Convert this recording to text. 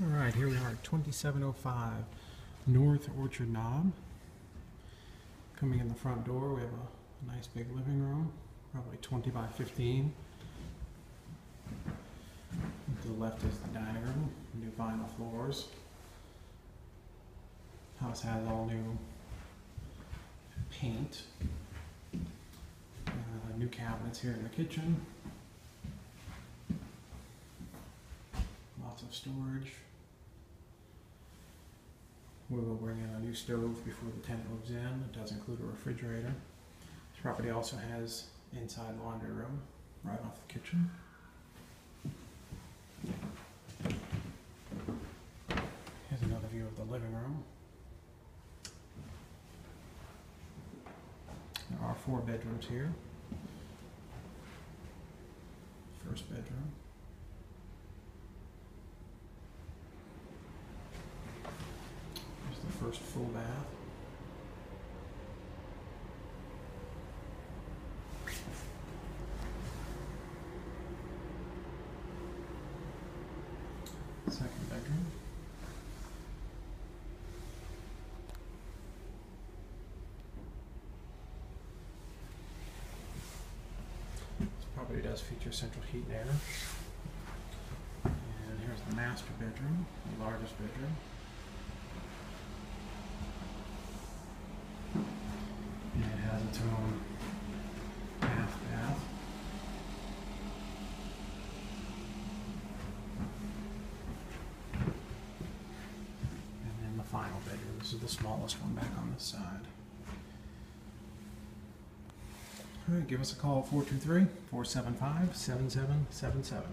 All right, here we are at 2705 North Orchard Knob. Coming in the front door, we have a nice big living room, probably 20 by 15. To the left is the dining room, new vinyl floors. House has all new paint. New cabinets here in the kitchen. Lots of storage. We will bring in a new stove before the tenant moves in. It does include a refrigerator. This property also has inside laundry room right off the kitchen. Here's another view of the living room. There are 4 bedrooms here. First bedroom. Here's the first full bath. Second bedroom. This property does feature central heat and air. And here's the master bedroom, the largest bedroom. And it has its own half bath. And then the final bedroom. This is the smallest one back on this side. All right, give us a call at 423-475-7777.